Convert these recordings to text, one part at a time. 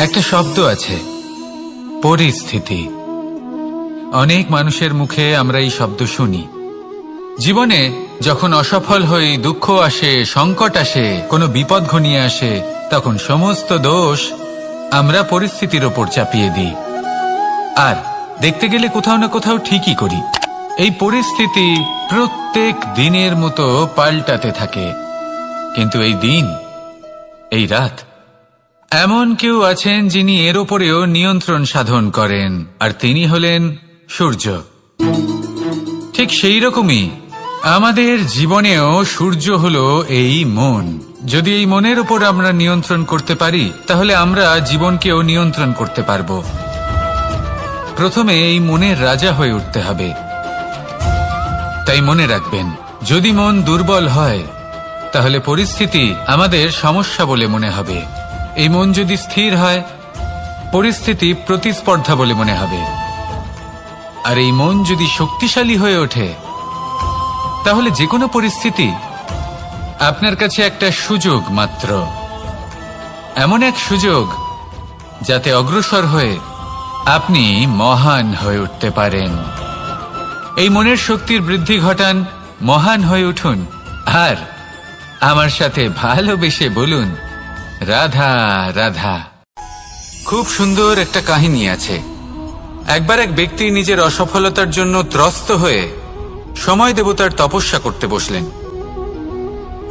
একটা শব্দ আছে, পরিস্থিতি। অনেক মানুষের মুখে আমরা এই শব্দ শুনি। জীবনে যখন অসফল হই, দুঃখ আসে, সংকট আসে, কোনো বিপদ ঘনিয়ে আসে, তখন সমস্ত দোষ আমরা পরিস্থিতির ওপর চাপিয়ে দিই। আর দেখতে গেলে কোথাও না কোথাও ঠিকই করি। এই পরিস্থিতি প্রত্যেক দিনের মতো পাল্টাতে থাকে, কিন্তু এই দিন, এই রাত, এমন কেউ আছেন যিনি এর ওপরেও নিয়ন্ত্রণ সাধন করেন, আর তিনি হলেন সূর্য। ঠিক সেই রকমই আমাদের জীবনেও সূর্য হলো এই মন। যদি এই মনের উপর আমরা নিয়ন্ত্রণ করতে পারি, তাহলে আমরা জীবনকেও নিয়ন্ত্রণ করতে পারব। প্রথমে এই মনের রাজা হয়ে উঠতে হবে। তাই মনে রাখবেন, যদি মন দুর্বল হয়, তাহলে পরিস্থিতি আমাদের সমস্যা বলে মনে হবে। এই মন যদি স্থির হয়, পরিস্থিতি প্রতিস্পর্ধা বলে মনে হবে। আর এই মন যদি শক্তিশালী হয়ে ওঠে, তাহলে যে কোনো পরিস্থিতি আপনার কাছে একটা সুযোগ মাত্র। এমন এক সুযোগ যাতে অগ্রসর হয়ে আপনি মহান হয়ে উঠতে পারেন। এই মনের শক্তির বৃদ্ধি ঘটান, মহান হয়ে উঠুন, আর আমার সাথে ভালোবেসে বলুন, রাধা রাধা। খুব সুন্দর একটা কাহিনী আছে। একবার এক ব্যক্তি নিজের অসফলতার জন্য ত্রস্ত হয়ে সময় দেবতার তপস্যা করতে বসলেন।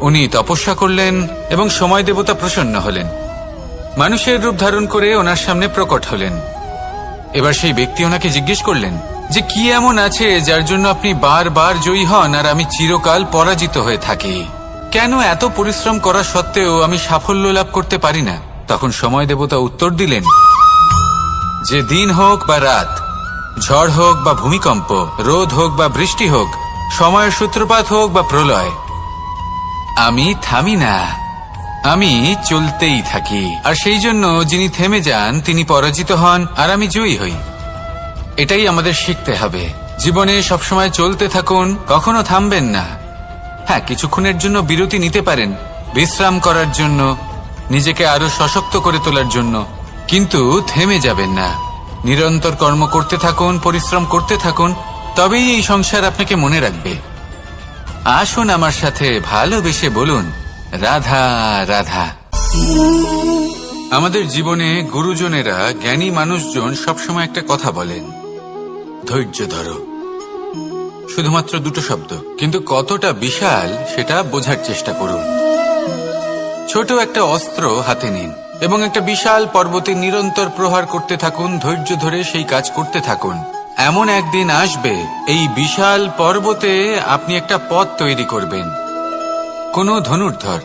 উনি তপস্যা করলেন এবং সময় দেবতা প্রসন্ন হলেন। মানুষের রূপ ধারণ করে ওনার সামনে প্রকট হলেন। এবার সেই ব্যক্তি ওনাকে জিজ্ঞেস করলেন যে কি এমন আছে যার জন্য আপনি বারবার জয়ী হন আর আমি চিরকাল পরাজিত হয়ে থাকি? কেন এত পরিশ্রম করা সত্ত্বেও আমি সাফল্য লাভ করতে পারি না? তখন সময় দেবতা উত্তর দিলেন যে দিন হোক বা রাত, ঝড় হোক বা ভূমিকম্প, রোদ হোক বা বৃষ্টি হোক, সময়ের সূত্রপাত হোক বা প্রলয়, আমি থামি না, আমি চলতেই থাকি। আর সেই জন্য যিনি থেমে যান তিনি পরাজিত হন আর আমি জয়ী হই। এটাই আমাদের শিখতে হবে। জীবনে সবসময় চলতে থাকুন, কখনো থামবেন না। হ্যাঁ, কিছুক্ষণের জন্য বিরতি নিতে পারেন, বিশ্রাম করার জন্য, নিজেকে আরো সশক্ত করে তোলার জন্য, কিন্তু থেমে যাবেন না। নিরন্তর কর্ম করতে থাকুন, পরিশ্রম করতে থাকুন, তবেই এই সংসার আপনাকে মনে রাখবে। আসুন আমার সাথে ভালোবেসে বলুন, রাধা রাধা। আমাদের জীবনে গুরুজনেরা, জ্ঞানী মানুষজন সবসময় একটা কথা বলেন, ধৈর্য ধরো। শুধুমাত্র দুটো শব্দ, কিন্তু কতটা বিশাল সেটা বোঝার চেষ্টা করুন। ছোট একটা অস্ত্র হাতে নিন এবং একটা বিশাল পর্বতে নিরন্তর প্রহার করতে থাকুন, ধৈর্য ধরে সেই কাজ করতে থাকুন। এমন একদিন আসবে, এই বিশাল পর্বতে আপনি একটা পথ তৈরি করবেন। কোনো ধনুর্ধর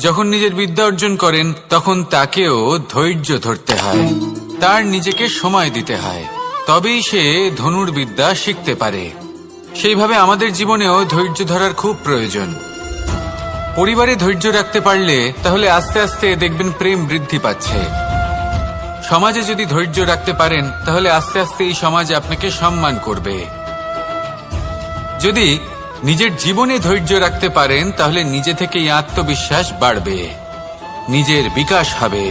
যখন নিজের বিদ্যা অর্জন করেন, তখন তাকেও ধৈর্য ধরতে হয়, তার নিজেকে সময় দিতে হয়, তবেই সে ধনুর্বিদ্যা শিখতে পারে। সেইভাবে আমাদের জীবনেও ধৈর্য ধরার খুব প্রয়োজন। পরিবারে ধৈর্য রাখতে পারলে তাহলে আস্তে আস্তে দেখবেন প্রেম বৃদ্ধি পাচ্ছে। সমাজে যদি ধৈর্য রাখতে পারেন, তাহলে আস্তে আস্তে এই সমাজ আপনাকে সম্মান করবে। যদি নিজের জীবনে ধৈর্য রাখতে পারেন, তাহলে নিজে থেকেই আত্মবিশ্বাস বাড়বে, নিজের বিকাশ হবে।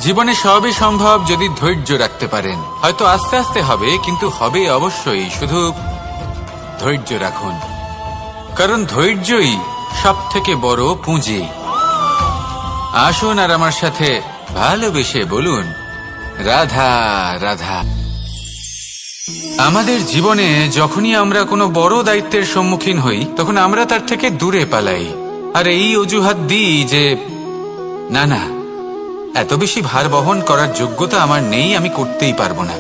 জীবনে সবই সম্ভব যদি ধৈর্য রাখতে পারেন। হয়তো আস্তে আস্তে হবে, কিন্তু হবে অবশ্যই। শুধু ধৈর্য রাখুন, কারণ ধৈর্যই সবথেকে বড় পুঁজি। আসুন আর আমার সাথে ভালোবেসে বলুন, রাধা রাধা। আমাদের জীবনে যখনই আমরা কোনো বড় দায়িত্বের সম্মুখীন হই, তখন আমরা তার থেকে দূরে পালাই, আর এই অজুহাত দিই যে না না, এত বেশি ভার বহন করার যোগ্যতা আমার নেই, আমি করতেই পারবো না।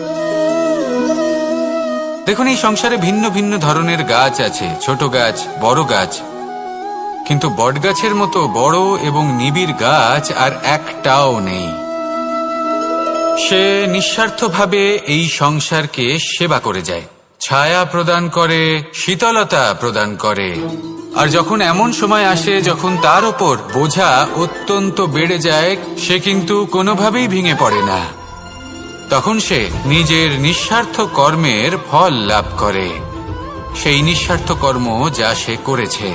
দেখুন, এই সংসারে ভিন্ন ভিন্ন ধরনের গাছ আছে, ছোট গাছ, বড় গাছ, কিন্তু বটগাছের মতো বড় এবং নিবিড় গাছ আর একটাও নেই। সে নিঃস্বার্থভাবে এই সংসারকে সেবা করে যায়, ছায়া প্রদান করে, শীতলতা প্রদান করে। আর যখন এমন সময় আসে যখন তার ওপর বোঝা অত্যন্ত বেড়ে যায়, সে কিন্তু কোনোভাবেই ভেঙে পড়ে না। তখন সে নিজের নিঃস্বার্থ কর্মের ফল লাভ করে, সেই নিঃস্বার্থ কর্ম যা সে করেছে।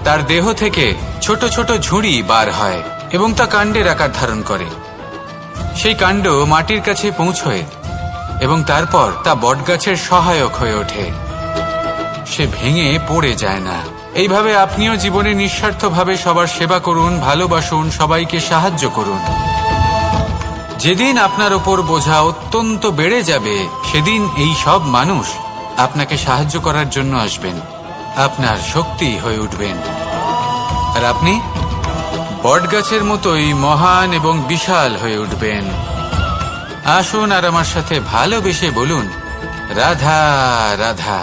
তার দেহ থেকে ছোট ছোট ঝুড়ি বার হয় এবং তা কাণ্ডের আকার ধারণ করে। সেই কাণ্ড মাটির কাছে পৌঁছয় এবং তারপর তা বটগাছের সহায়ক হয়ে ওঠে। সে ভেঙে পড়ে যায় না। এইভাবে আপনিও জীবনে নিঃস্বার্থভাবে সবার সেবা করুন, ভালোবাসুন, সবাইকে সাহায্য করুন। যেদিন আপনার ওপর বোঝা অত্যন্ত বেড়ে যাবে, সেদিন এই সব মানুষ আপনাকে সাহায্য করার জন্য আসবেন, আপনার শক্তি হয়ে উঠবেন, আর আপনি বটগাছের মতোই মহান এবং বিশাল হয়ে উঠবেন। আসুন আর আমার সাথে ভালোবেসে বলুন, রাধা রাধা।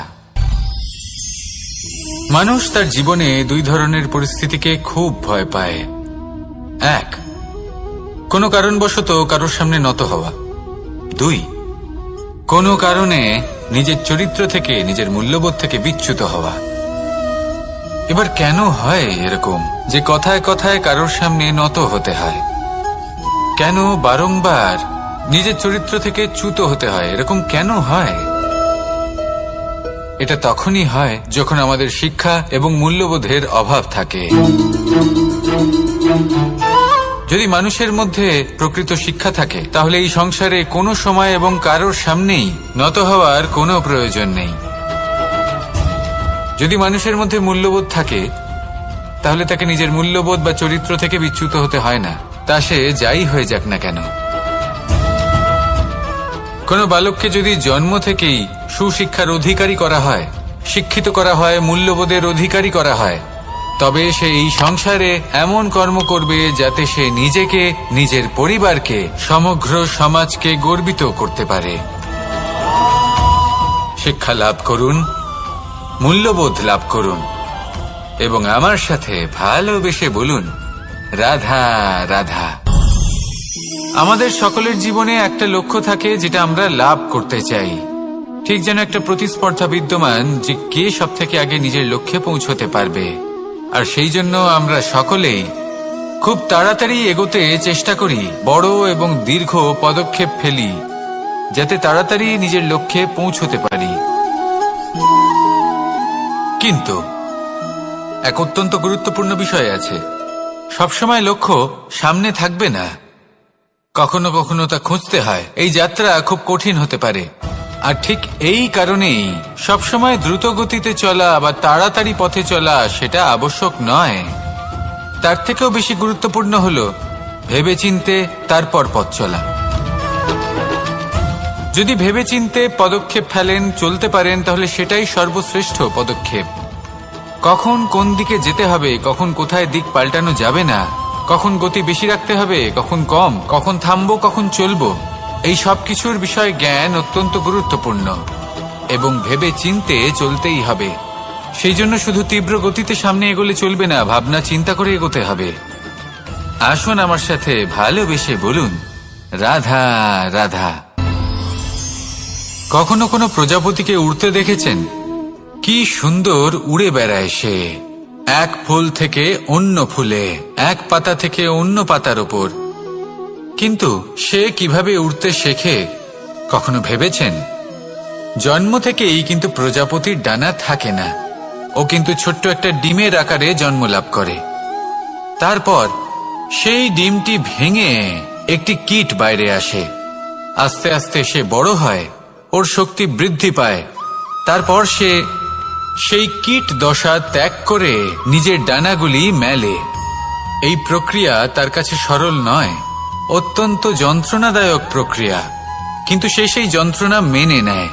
মানুষ তার জীবনে দুই ধরনের পরিস্থিতিকে খুব ভয় পায়। এক, কোনো কারণবশত কারোর সামনে নত হওয়া। দুই, কোনো কারণে নিজের চরিত্র থেকে, নিজের মূল্যবোধ থেকে বিচ্যুত হওয়া। এবার কেন হয় এরকম যে কথায় কথায় কারোর সামনে নত হতে হয়? কেন বারংবার নিজের চরিত্র থেকে চ্যুত হতে হয়? এরকম কেন হয়? এটা তখনই হয় যখন আমাদের শিক্ষা এবং মূল্যবোধের অভাব থাকে। যদি মানুষের মধ্যে প্রকৃত শিক্ষা থাকে, তাহলে এই সংসারে কোনো সময় এবং কারোর সামনেই নত হওয়ার কোনো প্রয়োজন নেই। যদি মানুষের মধ্যে মূল্যবোধ থাকে, তাহলে তাকে নিজের মূল্যবোধ বা চরিত্র থেকে বিচ্যুত হতে হয় না, তা সে যাই হয়ে যাক না কেন। কোনো বালককে যদি জন্ম থেকেই সুশিক্ষার অধিকারী করা হয়, শিক্ষিত করা হয়, মূল্যবোধের অধিকারী করা হয়, তবে সে এই সংসারে এমন কর্ম করবে যাতে সে নিজেকে, নিজের পরিবারকে, সমগ্র সমাজকে গর্বিত করতে পারে। শিক্ষা লাভ করুন, মূল্যবোধ লাভ করুন এবং আমার সাথে ভালোবেসে বলুন, রাধা রাধা। আমাদের সকলের জীবনে একটা লক্ষ্য থাকে যেটা আমরা লাভ করতে চাই। ঠিক যেন একটা প্রতিস্পর্ধা বিদ্যমান যে কে সব থেকে আগে নিজের লক্ষ্যে পৌঁছতে পারবে। আর সেই জন্য আমরা সকলেই খুব তাড়াতাড়ি এগোতে চেষ্টা করি, বড় এবং দীর্ঘ পদক্ষেপ ফেলি যাতে তাড়াতাড়ি নিজের লক্ষ্যে পৌঁছতে পারি। কিন্তু এক অত্যন্ত গুরুত্বপূর্ণ বিষয় আছে, সবসময় লক্ষ্য সামনে থাকবে না, কখনো কখনো তা খুঁজতে হয়। এই যাত্রা খুব কঠিন হতে পারে, আর ঠিক এই কারণেই সবসময় দ্রুত গতিতে চলা বা তাড়াতাড়ি পথে চলা সেটা আবশ্যক নয়। তার থেকেও বেশি গুরুত্বপূর্ণ হলো ভেবেচিন্তে তারপর পথ চলা। যদি ভেবেচিন্তে পদক্ষেপ ফেলেন, চলতে পারেন, তাহলে সেটাই সর্বশ্রেষ্ঠ পদক্ষেপ। কখন কোন দিকে যেতে হবে, কখন কোথায় দিক পাল্টানো যাবে না, কখন গতি বেশি রাখতে হবে, কখন কম, কখন থামবো, কখন চলবো, এই সব কিছুর বিষয়ে জ্ঞান অত্যন্ত গুরুত্বপূর্ণ এবং ভেবে চিন্তে চলতেই হবে। সেই জন্য শুধু তীব্র গতিতে সামনে এগোলে চলবে না, ভাবনা চিন্তা করে এগোতে হবে। আসুন আমার সাথে ভালোবেসে বলুন, রাধা রাধা। কখনো কোনো প্রজাপতিকে উড়তে দেখেছেন? কি সুন্দর উড়ে বেড়ায় সে, এক ফুল থেকে অন্য ফুলে, এক পাতা থেকে অন্য পাতার ওপর। কিন্তু সে কিভাবে উড়তে শেখে কখনো ভেবেছেন? জন্ম থেকেই কিন্তু প্রজাপতির ডানা থাকে না, ও কিন্তু ছোট্ট একটা ডিমের আকারে জন্ম লাভ করে। তারপর সেই ডিমটি ভেঙে একটি কীট বাইরে আসে। আস্তে আস্তে সে বড় হয়, ওর শক্তি বৃদ্ধি পায়। তারপর সে সেই কীট দশা ত্যাগ করে নিজের ডানাগুলি মেলে। এই প্রক্রিয়া তার কাছে সরল নয়, অত্যন্ত যন্ত্রণাদায়ক প্রক্রিয়া, কিন্তু সে সেই যন্ত্রণা মেনে নেয়।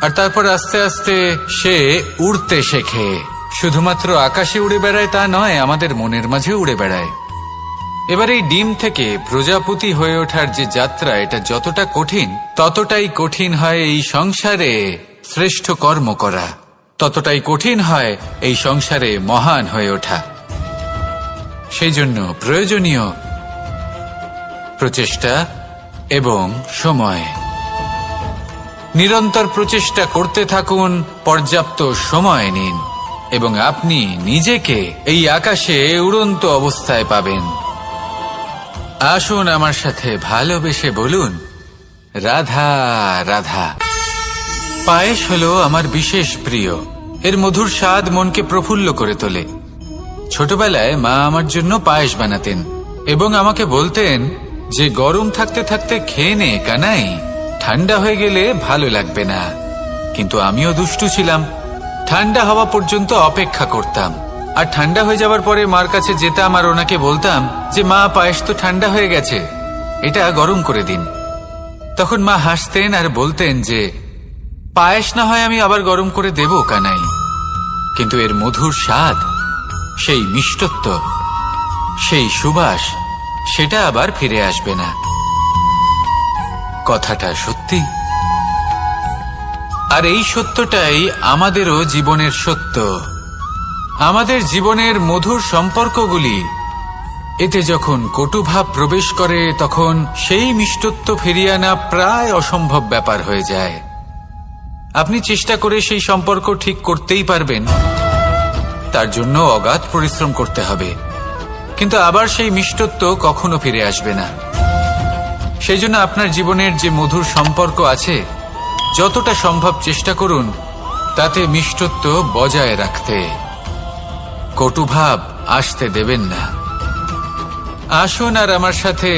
আর তারপর আস্তে আস্তে সে উড়তে শেখে। শুধুমাত্র আকাশে উড়ে বেড়ায় তা নয়, আমাদের মনের মাঝে উড়ে বেড়ায়। এবার এই ডিম থেকে প্রজাপতি হয়ে ওঠার যে যাত্রা, এটা যতটা কঠিন, ততটাই কঠিন হয় এই সংসারে শ্রেষ্ঠ কর্ম করা, ততটাই কঠিন হয় এই সংসারে মহান হয়ে ওঠা। সেই জন্য প্রয়োজনীয় প্রচেষ্টা এবং সময়। নিরন্তর প্রচেষ্টা করতে থাকুন, পর্যাপ্ত সময় নিন এবং আপনি নিজেকে এই আকাশে উড়ন্ত অবস্থায় পাবেন। আসুন আমার সাথে ভালোবেসে বলুন, রাধা রাধা। পায়েস হলো আমার বিশেষ প্রিয়। এর মধুর স্বাদ মনকে প্রফুল্ল করে তোলে। ছোটবেলায় মা আমার জন্য পায়েস বানাতেন এবং আমাকে বলতেন যে গরম থাকতে থাকতে খেয়ে নে কানাই, ঠান্ডা হয়ে গেলে ভালো লাগবে না। কিন্তু আমিও দুষ্টু ছিলাম, ঠান্ডা হওয়া পর্যন্ত অপেক্ষা করতাম, আর ঠান্ডা হয়ে যাওয়ার পরে মার কাছে যেতাম আর ওনাকে বলতাম যে মা, পায়েস তো ঠান্ডা হয়ে গেছে, এটা গরম করে দিন। তখন মা হাসতেন আর বলতেন যে পায়েস না হয় আমি আবার গরম করে দেব কানাই, কিন্তু এর মধুর স্বাদ, সেই মিষ্টত্ব, সেই সুবাস, সেটা আবার ফিরে আসবে না। কথাটা সত্যি। আর এই সত্যটাই আমাদেরও জীবনের সত্য। আমাদের জীবনের মধুর সম্পর্কগুলি, এতে যখন কটুভাব প্রবেশ করে তখন সেই মিষ্টত্ব ফিরিয়ে আনা প্রায় অসম্ভব ব্যাপার হয়ে যায়। আপনি চেষ্টা করে সেই সম্পর্ক ঠিক করতেই পারবেন, তার জন্য অগাধ পরিশ্রম করতে হবে, কিন্তু আবার সেই মিষ্টত্ব কখনো ফিরে আসবে না। সেই জন্য আপনার জীবনের যে মধুর সম্পর্ক আছে, যতটা সম্ভব চেষ্টা করুন তাতে মিষ্টত্ব বজায় রাখতে। কটুভাব আসতে দেবেন না। আসুন আর আমার সাথে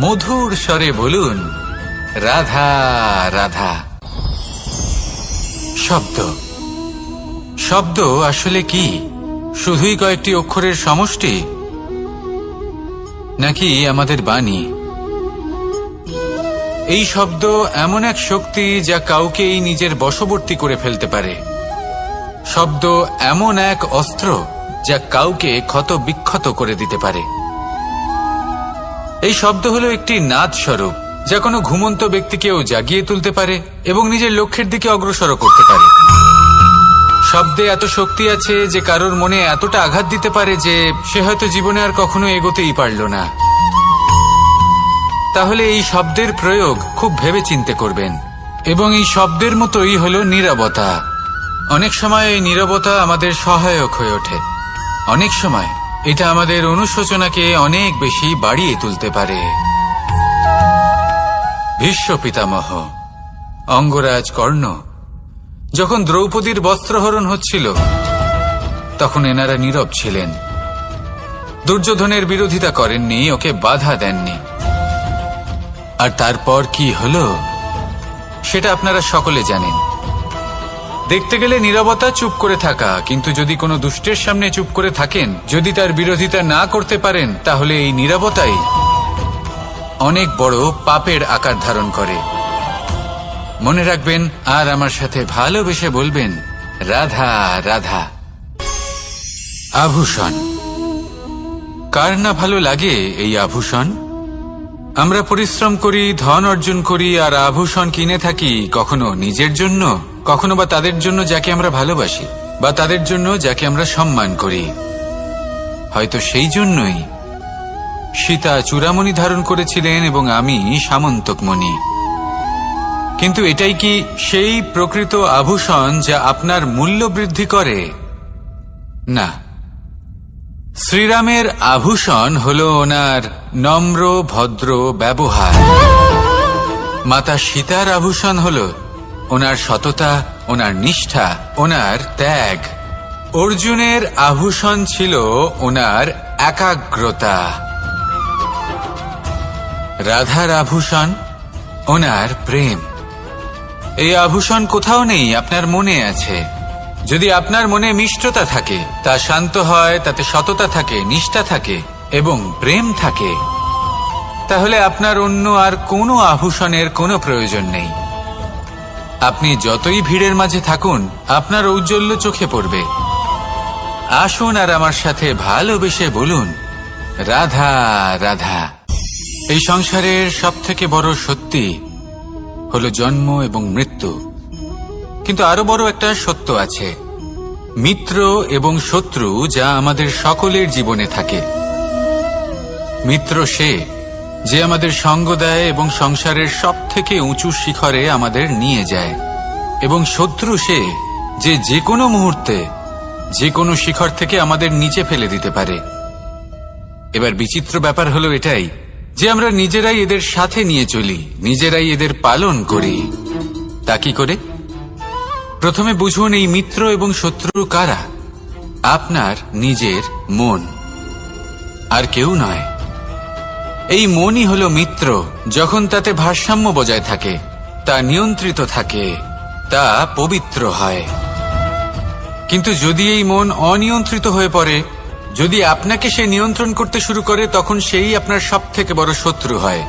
মধুর স্বরে বলুন, রাধা রাধা। শব্দ, শব্দ আসলে কি? শুধুই কয়েকটি অক্ষরের সমষ্টি, নাকি আমাদের বাণী? এই শব্দ এমন এক শক্তি যা কাউকেই নিজের বশবর্তী করে ফেলতে পারে। শব্দ এমন এক অস্ত্র যা কাউকে ক্ষত বিক্ষত করে দিতে পারে। এই শব্দ হলো একটি নাদ স্বরূপ, যা কোনো ঘুমন্ত ব্যক্তিকেও জাগিয়ে তুলতে পারে এবং নিজের লক্ষ্যের দিকে অগ্রসর করতে পারে। শব্দে এত শক্তি আছে যে কারোর মনে এতটা আঘাত দিতে পারে যে সে হয়তো জীবনে আর কখনো এগোতেই পারল না। তাহলে এই শব্দের প্রয়োগ খুব ভেবে চিন্তে করবেন। এবং এই শব্দের মতোই হলো নীরবতা। অনেক সময় এই নীরবতা আমাদের সহায়ক হয়ে ওঠে, অনেক সময় এটা আমাদের অনুশোচনাকে অনেক বেশি বাড়িয়ে তুলতে পারে। ভীষ্ম পিতামহ, অঙ্গরাজ কর্ণ, যখন দ্রৌপদীর বস্ত্রহরণ হচ্ছিল তখন এনারা নীরব ছিলেন। দুর্যোধনের বিরোধিতা করেননি, ওকে বাধা দেননি। আর তারপর কি হলো সেটা আপনারা সকলে জানেন। দেখতে গেলে নীরবতা চুপ করে থাকা, কিন্তু যদি কোনো দুষ্টের সামনে চুপ করে থাকেন, যদি তার বিরোধিতা না করতে পারেন, তাহলে এই নীরবতাই অনেক বড় পাপের আকার ধারণ করে। মনে রাখবেন আর আমার সাথে ভালোবেসে বলবেন, রাধা রাধা। আভূষণ, কার না ভালো লাগে এই আভূষণ? আমরা পরিশ্রম করি, ধন অর্জন করি আর আভূষণ কিনে থাকি, কখনো নিজের জন্য, কখনো বা তাদের জন্য যাকে আমরা ভালোবাসি, বা তাদের জন্য যাকে আমরা সম্মান করি। হয়তো সেই জন্যই সীতা চূড়ামণি ধারণ করেছিলেন এবং আমি সামন্তকমণি। কিন্তু এটাই কি সেই প্রকৃত আভূষণ যা আপনার মূল্য বৃদ্ধি করে? না। শ্রীরামের আভূষণ হল ওনার নম্র ভদ্র ব্যবহার। মাতা সীতার আভূষণ হল ওনার সততা, ওনার নিষ্ঠা, ওনার ত্যাগ। অর্জুনের আভূষণ ছিল ওনার একাগ্রতা। রাধার আভূষণ ওনার প্রেম। এই আভূষণ কোথাও নেই, আপনার মনে আছে। যদি আপনার মনে মিষ্টতা থাকে, তা শান্ত হয়, তাতে সততা থাকে, নিষ্ঠা থাকে এবং প্রেম থাকে, তাহলে আপনার অন্য আর কোনো আভূষণের কোনো প্রয়োজন নেই। আপনি যতই ভিড়ের মাঝে থাকুন, আপনার ঔজ্জ্বল্য চোখে পড়বে। আসুন আর আমার সাথে ভালোবেসে বলুন, রাধা রাধা। এই সংসারের সবথেকে বড় সত্যি হলো জন্ম এবং মৃত্যু, কিন্তু আরো বড় একটা সত্য আছে, মিত্র এবং শত্রু, যা আমাদের সকলের জীবনে থাকে। মিত্র সে যে আমাদের সঙ্গ দেয় এবং সংসারের সবথেকে উঁচু শিখরে আমাদের নিয়ে যায়, এবং শত্রু সে যে যে কোনো মুহূর্তে যে কোনো শিখর থেকে আমাদের নিচে ফেলে দিতে পারে। এবার বিচিত্র ব্যাপার হলো এটাই যে আমরা নিজেরাই এদের সাথে নিয়ে চলি, নিজেরাই এদের পালন করি। তা কি করে? প্রথমে বুঝুন এই মিত্র এবং শত্রু কারা। আপনার নিজের মন, আর কেউ নয়। এই মনই হলো মিত্র। যখন তাতে ভারসাম্য বজায় থাকে, তা নিয়ন্ত্রিত থাকে, তা পবিত্র হয়। কিন্তু যদি এই মন অনিয়ন্ত্রিত হয়ে পড়ে, যদি আপনাকে সে নিয়ন্ত্রণ করতে শুরু করে, তখন সেই আপনার সবথেকে বড় শত্রু হয়।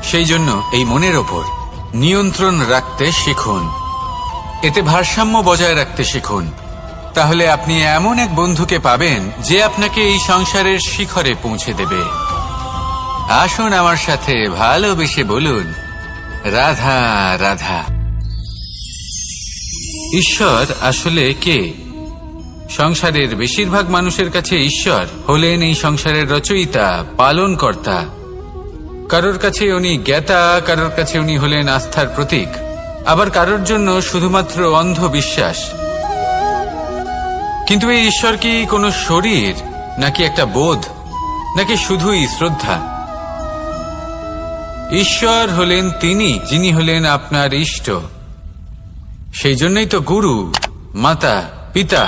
সেই জন্য এই মনের ওপর নিয়ন্ত্রণ রাখতে শিখুন, এতে ভারসাম্য বজায় রাখতে শিখুন। তাহলে আপনি এমন এক বন্ধুকে পাবেন যে আপনাকে এই সংসারের শিখরে পৌঁছে দেবে। আসুন আমার সাথে ভালোবেসে বলুন, রাধা রাধা। ঈশ্বর আসলে কে? সংসারের বেশিরভাগ মানুষের কাছে ঈশ্বর হলেন এই সংসারের রচয়িতা, পালনকর্তা। কারোর কাছে উনি জ্ঞাতা, কারোর কাছে উনি হলেন আস্থার প্রতীক, আবার কারোর জন্য শুধুমাত্র অন্ধ বিশ্বাস। কিন্তু এই ঈশ্বর কি কোনো শরীর, নাকি একটা বোধ, নাকি শুধুই শ্রদ্ধা? ঈশ্বর হলেন তিনি যিনি হলেন আপনার ইষ্ট। সেই জন্যই তো গুরু, মাতা, পিতা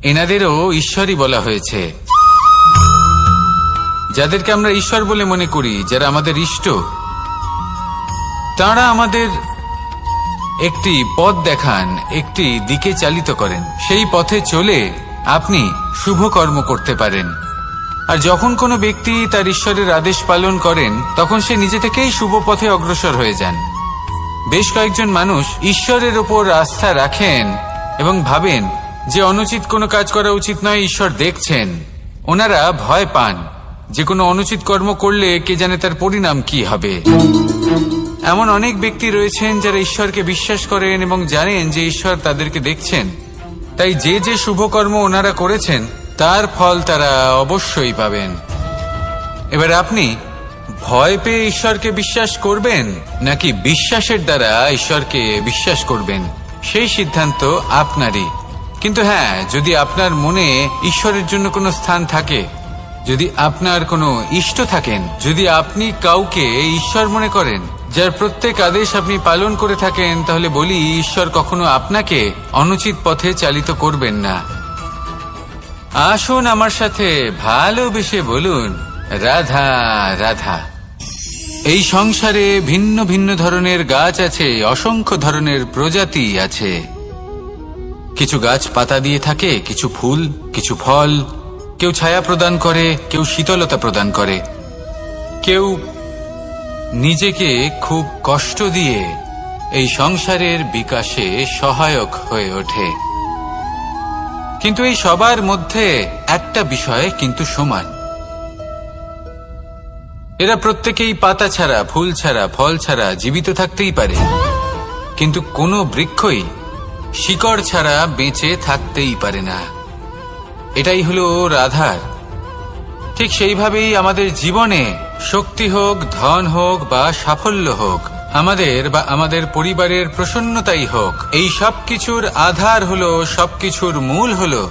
এনাদেরও ঈশ্বরই বলা হয়েছে। যাদেরকে আমরা ঈশ্বর বলে মনে করি, যারা আমাদের ইষ্ট, তারা আমাদের একটি পথ দেখান, একটি দিকে চালিত করেন। সেই পথে চলে আপনি শুভ কর্ম করতে পারেন। আর যখন কোনো ব্যক্তি তার ঈশ্বরের আদেশ পালন করেন, তখন সে নিজে থেকেই শুভ পথে অগ্রসর হয়ে যান। বেশ কয়েকজন মানুষ ঈশ্বরের ওপর আস্থা রাখেন এবং ভাবেন যে অনুচিত কোনো কাজ করা উচিত নয়, ঈশ্বর দেখছেন। ওনারা ভয় পান যে কোনো অনুচিত কর্ম করলে কে জানে তার পরিণাম কি হবে। এমন অনেক ব্যক্তি রয়েছেন যারা ঈশ্বরকে বিশ্বাস করেন এবং জানেন যে ঈশ্বর তাদেরকে দেখছেন। তাই যে যে শুভ কর্ম ওনারা করেছেন তার ফল তারা অবশ্যই পাবেন। এবার আপনি ভয় পেয়ে ঈশ্বরকে বিশ্বাস করবেন, নাকি বিশ্বাসের দ্বারা ঈশ্বরকে বিশ্বাস করবেন, সেই সিদ্ধান্ত আপনারই। কিন্তু হ্যাঁ, যদি আপনার মনে ঈশ্বরের জন্য কোনো স্থান থাকে, যদি আপনার কোনো ইষ্ট থাকেন, যদি আপনি কাউকে ঈশ্বর মনে করেন, যার প্রত্যেক আদেশ আপনি পালন করে থাকেন, তাহলে বলি, ঈশ্বর কখনো আপনাকে অনুচিত পথে চালিত করবেন না। আসুন আমার সাথে ভালোবেসে বলুন, রাধা রাধা। এই সংসারে ভিন্ন ভিন্ন ধরনের গাছ আছে, অসংখ্য ধরনের প্রজাতি আছে। কিছু গাছ পাতা দিয়ে থাকে, কিছু ফুল, কিছু ফল। কেউ ছায়া প্রদান করে, কেউ শীতলতা প্রদান করে, কেউ নিজেকে খুব কষ্ট দিয়ে এই সংসারের বিকাশে সহায়ক হয়ে ওঠে। কিন্তু এই সবার মধ্যে একটা বিষয় কিন্তু সমান, এরা প্রত্যেকেই পাতা ছাড়া, ফুল ছাড়া, ফল ছাড়া জীবিত থাকতেই পারে, কিন্তু কোনো বৃক্ষই শিকড় ছাড়া বেঁচে থাকতেই পারে না। এটাই হলো রাধার। ঠিক সেইভাবেই আমাদের জীবনে শক্তি হোক, ধন হোক বা সাফল্য হোক, আমাদের বা আমাদের পরিবারের প্রসন্নতাই হোক, এই সব কিছুর আধার হলো, সবকিছুর মূল হলো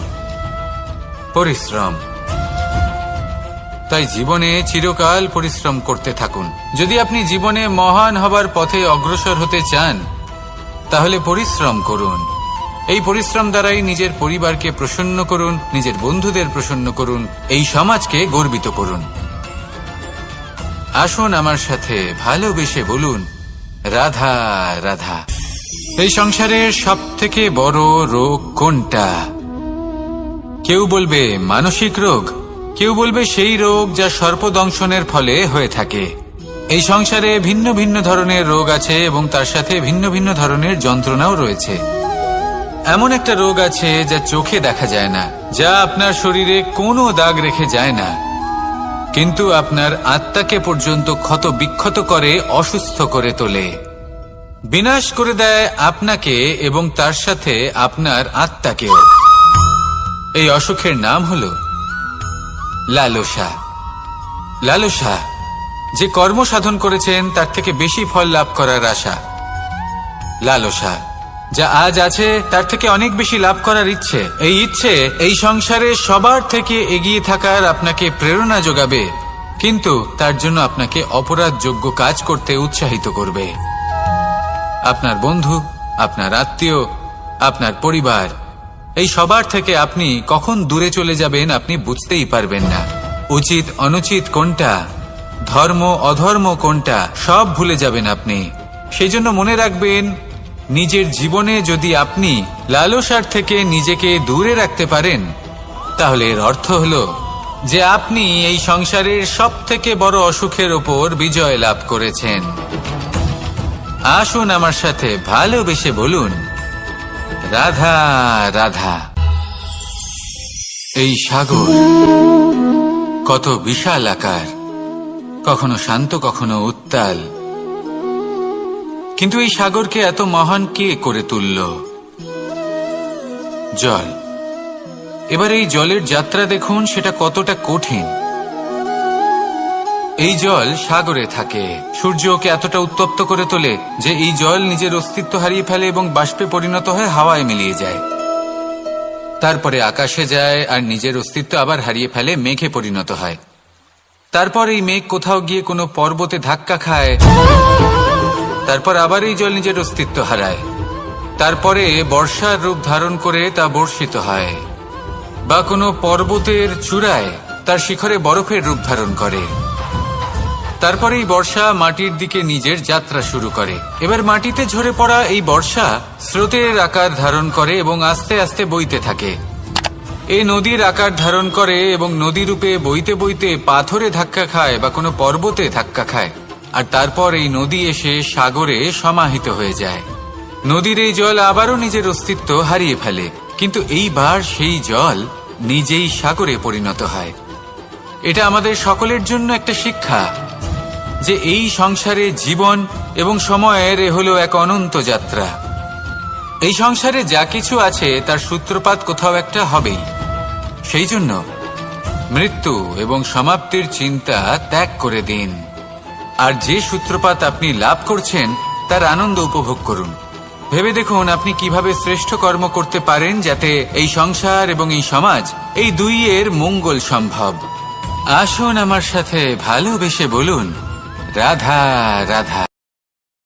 পরিশ্রম। তাই জীবনে চিরকাল পরিশ্রম করতে থাকুন। যদি আপনি জীবনে মহান হবার পথে অগ্রসর হতে চান, তাহলে পরিশ্রম করুন। এই পরিশ্রম দ্বারাই নিজের পরিবারকে প্রসন্ন করুন, নিজের বন্ধুদের প্রসন্ন করুন, এই সমাজকে গর্বিত করুন। আসুন আমার সাথে ভালোবেসে বলুন, রাধা রাধা। এই সংসারের সব থেকে বড় রোগ কোনটা? কেউ বলবে মানসিক রোগ, কেউ বলবে সেই রোগ যা সর্পদংশনের ফলে হয়ে থাকে। এই সংসারে ভিন্ন ভিন্ন ধরনের রোগ আছে এবং তার সাথে ভিন্ন ভিন্ন ধরনের যন্ত্রণাও রয়েছে। এমন একটা রোগ আছে যা চোখে দেখা যায় না, যা আপনার শরীরে কোনো দাগ রেখে যায় না, কিন্তু আপনার আত্মাকে পর্যন্ত ক্ষত বিক্ষত করে, অসুস্থ করে তোলে, বিনাশ করে দেয় আপনাকে এবং তার সাথে আপনার আত্মাকেও। এই অসুখের নাম হলো লালসা। লালসা, যে কর্ম সাধন করেছেন তার থেকে বেশি ফল লাভ করার আশা। লালসা, যা আজ আছে তার থেকে অনেক বেশি লাভ করার ইচ্ছে। এই ইচ্ছে এই সংসারে সবার থেকে এগিয়ে থাকার আপনাকে প্রেরণা যোগাবে, কিন্তু তার জন্য আপনাকে অপরাধযোগ্য কাজ করতে উৎসাহিত করবে। আপনার বন্ধু, আপনার আত্মীয়, আপনার পরিবার, এই সবার থেকে আপনি কখন দূরে চলে যাবেন আপনি বুঝতেই পারবেন না। উচিত অনুচিত কোনটা, ধর্ম অধর্ম কোনটা, সব ভুলে যাবেন আপনি। সেই জন্য মনে রাখবেন, নিজের জীবনে যদি আপনি লালসার থেকে নিজেকে দূরে রাখতে পারেন, তাহলে এর অর্থ হলো যে আপনি এই সংসারের সব থেকে বড় অসুখের ওপর বিজয় লাভ করেছেন। আসুন আমার সাথে ভালোবেসে বলুন, রাধা রাধা। এই সাগর কত বিশাল আকার, কখনো শান্ত কখনো উত্তাল, কিন্তু এই সাগরকে এত মহান কে করে তুলল? জল। এবার এই জলের যাত্রা দেখুন, সেটা কতটা কঠিন। এই জল সাগরে থাকে, সূর্য ওকে এতটা উত্তপ্ত করে তোলে যে এই জল নিজের অস্তিত্ব হারিয়ে ফেলে এবং বাষ্পে পরিণত হয়ে হাওয়ায় মিলিয়ে যায়। তারপরে আকাশে যায় আর নিজের অস্তিত্ব আবার হারিয়ে ফেলে, মেঘে পরিণত হয়। তারপর এই মেঘ কোথাও গিয়ে কোনো পর্বতে ধাক্কা খায়, তারপর আবার এই জল নিজের অস্তিত্ব হারায়। তারপরে বর্ষার রূপ ধারণ করে তা বর্ষিত হয়, বা কোনো পর্বতের চূড়ায় তার শিখরে বরফের রূপ ধারণ করে। তারপরে এই বর্ষা মাটির দিকে নিজের যাত্রা শুরু করে। এবার মাটিতে ঝরে পড়া এই বর্ষা স্রোতের আকার ধারণ করে এবং আস্তে আস্তে বইতে থাকে। এই নদীর আকার ধারণ করে এবং নদী রূপে বইতে বইতে পাথরে ধাক্কা খায় বা কোনো পর্বতে ধাক্কা খায়, আর তারপর এই নদী এসে সাগরে সমাহিত হয়ে যায়। নদীর এই জল আবারও নিজের অস্তিত্ব হারিয়ে ফেলে, কিন্তু এইবার সেই জল নিজেই সাগরে পরিণত হয়। এটা আমাদের সকলের জন্য একটা শিক্ষা যে এই সংসারে জীবন এবং সময়ের হলো এক অনন্ত যাত্রা। এই সংসারে যা কিছু আছে তার সূত্রপাত কোথাও একটা হবেই। সেই জন্য মৃত্যু এবং সমাপ্তির চিন্তা ত্যাগ করে দিন, আর যে সূত্রপাত আপনি লাভ করছেন তার আনন্দ উপভোগ করুন। ভেবে দেখুন আপনি কিভাবে শ্রেষ্ঠ কর্ম করতে পারেন যাতে এই সংসার এবং এই সমাজ, এই দুইয়ের মঙ্গল সম্ভব। আসুন আমার সাথে ভালোবেসে বলুন, রাধা রাধা।